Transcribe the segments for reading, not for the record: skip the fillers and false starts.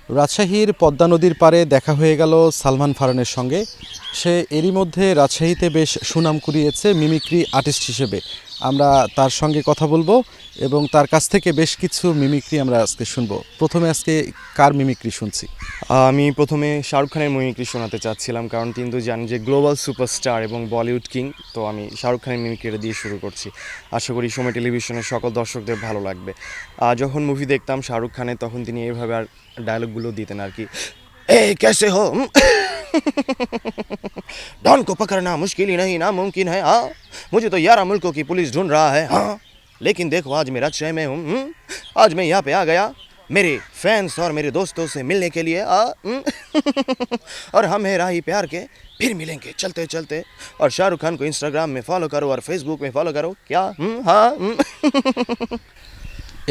রাজশাহীর পদ্মা নদীর পাড়ে দেখা হয়ে গেল সালমান ফারহানের সঙ্গে। সে এরই মধ্যে রাজশাহীতে বেশ সুনাম কুড়িয়েছে মিমিক্রি আর্টিস্ট হিসেবে। আমরা তার সঙ্গে কথা বলবো এবং তার কাছ থেকে বেশ কিছু মিমিক্রি আমরা আজকে শুনবো। প্রথমে আজকে কার মিমিক্রি শুনছি? আমি প্রথমে শাহরুখ খানের মিমিক্রি শোনাতে চাচ্ছিলাম, কারণ কিন্তু জানি যে গ্লোবাল সুপারস্টার এবং বলিউড কিং। তো আমি শাহরুখ খানের মিমিক্রিটা দিয়ে শুরু করছি। আশা করি সময় টেলিভিশনের সকল দর্শকদের ভালো লাগবে। যখন মুভি দেখতাম শাহরুখ খানের, তখন তিনি এইভাবে আর ডায়লগগুলো দিতেন আর কি। এ कैसे हो डॉन को पकड़ना मुश्किल ही नहीं नामुमकिन है। हाँ मुझे तो 11 मुल्कों की पुलिस ढूंढ रहा है। हाँ लेकिन देखो आज मैं राजशहर में हूँ। आज मैं यहाँ पे आ गया मेरे फैंस और मेरे दोस्तों से मिलने के लिए। और हम हैं राही प्यार के, फिर मिलेंगे चलते चलते। और शाहरुख खान को इंस्टाग्राम में फॉलो करो और फेसबुक में फॉलो करो। क्या? हाँ।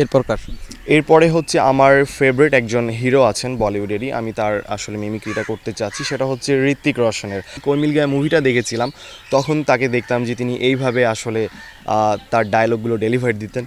এরপর কার? এরপরে হচ্ছে আমার ফেভারিট একজন হিরো আছেন বলিউডেরই, আমি তার আসলে মিমিক্রিটা করতে চাচ্ছি। সেটা হচ্ছে ঋত্বিক রোশনের। কোই মিল গয়া মুভিটা দেখেছিলাম, তখন তাকে দেখতাম যে তিনি এইভাবে আসলে তার ডায়লগগুলো ডেলিভারি দিতেন।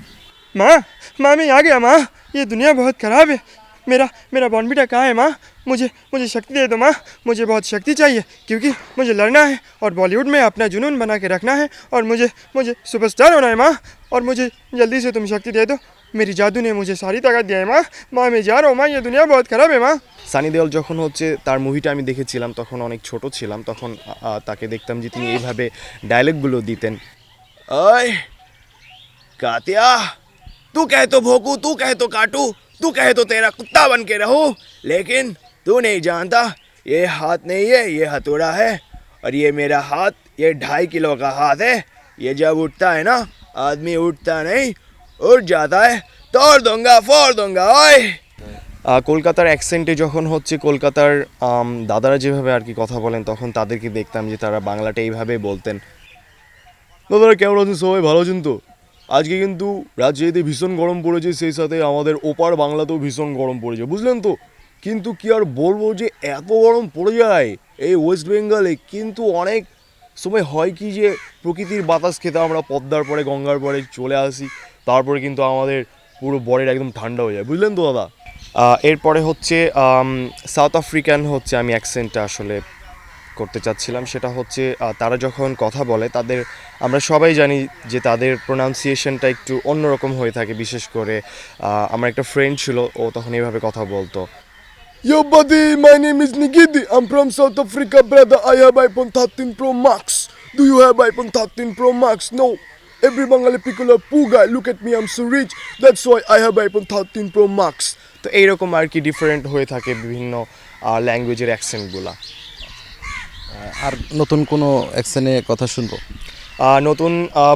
माँ माँ मैं आ गया माँ, ये दुनिया बहुत ख़राब है। मेरा मेरा बॉर्नवीटा कहाँ है माँ? मुझे मुझे शक्ति दे दो माँ, मुझे बहुत शक्ति चाहिए, क्योंकि मुझे लड़ना है और बॉलीवुड में अपना जुनून बना के रखना है, और मुझे मुझे सुपरस्टार होना है माँ। और मुझे जल्दी से तुम शक्ति दे दो, मेरी जादू ने मुझे सारी ताकत दिया है माँ। माँ मैं जा रहा हूँ माँ, ये दुनिया बहुत ख़राब है माँ। সানি দেওল যখন হচ্ছে তার মুভিটা আমি দেখেছিলাম, তখন অনেক ছোট ছিলাম, তখন তাকে দেখতাম যে তিনি এইভাবে ডায়লগগুলো দিতেন। ওই কাতিয়া, तू कहे तो भोंकू, तू कहे तो काटू, तू कहे तो तेरा कुत्ता बन के रहूं, लेकिन तू नहीं जानता ये हाथ नहीं है, ये हथौड़ा है। और ये मेरा हाथ, ये 2.5 किलो का हाथ है। ये जब उठता है ना, आदमी उठता नहीं, उठ जाता है। तोड़ दूंगा, फोड़ दूंगा। ओए কলকাতার অ্যাকসেন্টে যখন হচ্ছে কলকাতার দাদারা যেভাবে আর কি কথা বলেন, তখন তাদেরকে দেখতাম যে তারা বাংলাটা এইভাবে বলতেন। দাদারা কেমন আছেন? সবাই ভালো আছেন তো? আজকে কিন্তু রাজশাহীতে ভীষণ গরম পড়েছে, সেই সাথে আমাদের ওপার বাংলাতেও ভীষণ গরম পড়েছে, বুঝলেন তো? কিন্তু কি আর বলবো যে এত গরম পড়ে যায় এই ওয়েস্ট বেঙ্গলে। কিন্তু অনেক সময় হয় কি যে প্রকৃতির বাতাস খেতে আমরা পদ্মার পরে গঙ্গার পরে চলে আসি, তারপরে কিন্তু আমাদের পুরো বডিটা একদম ঠান্ডা হয়ে যায়, বুঝলেন তো দাদা? এরপরে হচ্ছে সাউথ আফ্রিকান হচ্ছে আমি অ্যাকসেন্টটা আসলে করতে চাচ্ছিলাম। সেটা হচ্ছে তারা যখন কথা বলে, তাদের আমরা সবাই জানি যে তাদের প্রোনাউন্সিয়েশনটা একটু অন্যরকম হয়ে থাকে। বিশেষ করে আমার একটা ফ্রেন্ড ছিল, ও তখন এইভাবে কথা বলতো। Yo buddy, my name is Nigidi. I'm from South Africa, brother. I have iPhone 13 Pro Max. Do you have iPhone 13 Pro Max? No. Every Bengali people are poor guy. Look at me, I'm so rich. That's why I have iPhone 13 Pro Max. তো এইরকম আর কি different হয়ে থাকে বিভিন্ন ল্যাঙ্গুয়েজের অ্যাকসেন্টগুলো। আর নতুন কোনো অ্যাকসেন্টে কথা শুনবো? নতুন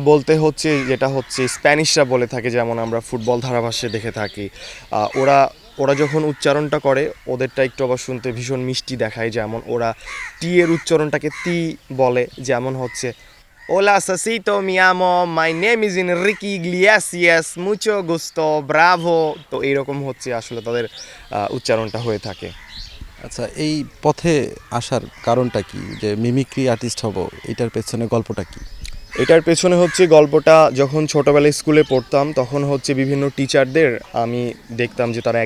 বলতে হচ্ছে যেটা হচ্ছে স্প্যানিশরা বলে থাকে, যেমন আমরা ফুটবল ধারাভাষ্যে দেখে থাকি। ওরা ওরা যখন উচ্চারণটা করে, ওদেরটা একটু আবার শুনতে ভীষণ মিষ্টি দেখায়। যেমন ওরা টি এর উচ্চারণটাকে তি বলে, যেমন হচ্ছে ওলা সাসিতো মিয়ামো, my name is Enrique Iglesias, মুচো গুস্তো, ব্রাভো। তো এইরকম হচ্ছে আসলে তাদের উচ্চারণটা হয়ে থাকে। আচ্ছা, এই পথে আসার কারণটা কি, যে মিমিক্রি আর্টিস্ট হব, এটার পেছনে গল্পটা কি? এটার পেছনে হচ্ছে গল্পটা, যখন ছোটোবেলায় স্কুলে পড়তাম, তখন হচ্ছে বিভিন্ন টিচারদের আমি দেখতাম যে তারা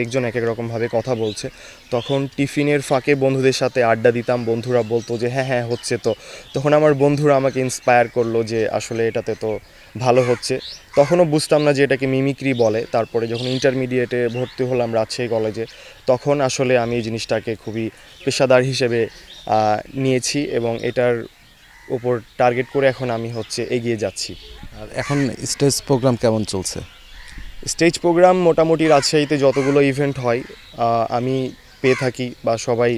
একজন এক এক রকমভাবে কথা বলছে। তখন টিফিনের ফাঁকে বন্ধুদের সাথে আড্ডা দিতাম, বন্ধুরা বলতো যে হ্যাঁ হ্যাঁ হচ্ছে। তো তখন আমার বন্ধুরা আমাকে ইন্সপায়ার করলো যে আসলে এটাতে তো ভালো হচ্ছে। তখনও বুঝতাম না যে এটাকে মিমিক্রি বলে। তারপরে যখন ইন্টারমিডিয়েটে ভর্তি হলাম রাজশাহী কলেজে, তখন আসলে আমি এই জিনিসটাকে খুবই পেশাদার হিসেবে নিয়েছি এবং এটার উপর টার্গেট করে এখন আমি হচ্ছে এগিয়ে যাচ্ছি। আর এখন স্টেজ প্রোগ্রাম কেমন চলছে? স্টেজ প্রোগ্রাম মোটামুটি রাজশাহীতে যতগুলো ইভেন্ট হয় আমি পেয়ে থাকি, বা সবাই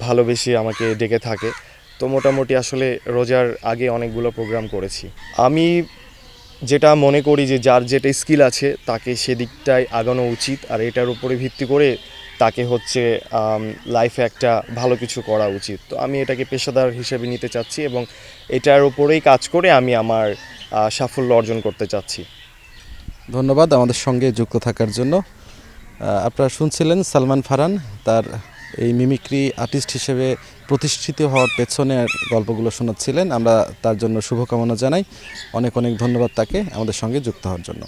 ভালোবেসে আমাকে ডেকে থাকে। তো মোটামুটি আসলে রোজার আগে অনেকগুলো প্রোগ্রাম করেছি। আমি যেটা মনে করি যে যার যেটা স্কিল আছে তাকে সেদিকটায় আগানো উচিত, আর এটার উপরে ভিত্তি করে তাকে হচ্ছে লাইফে একটা ভালো কিছু করা উচিত। তো আমি এটাকে পেশাদার হিসেবে নিতে চাচ্ছি এবং এটার উপরেই কাজ করে আমি আমার সাফল্য অর্জন করতে চাচ্ছি। ধন্যবাদ আমাদের সঙ্গে যুক্ত থাকার জন্য। আপনারা শুনছিলেন সালমান ফারহান তার এই মিমিক্রি আর্টিস্ট হিসেবে প্রতিষ্ঠিত হওয়ার পেছনের গল্পগুলো শোনাচ্ছিলেন। আমরা তার জন্য শুভকামনা জানাই। অনেক অনেক ধন্যবাদ তাকে আমাদের সঙ্গে যুক্ত হওয়ার জন্য।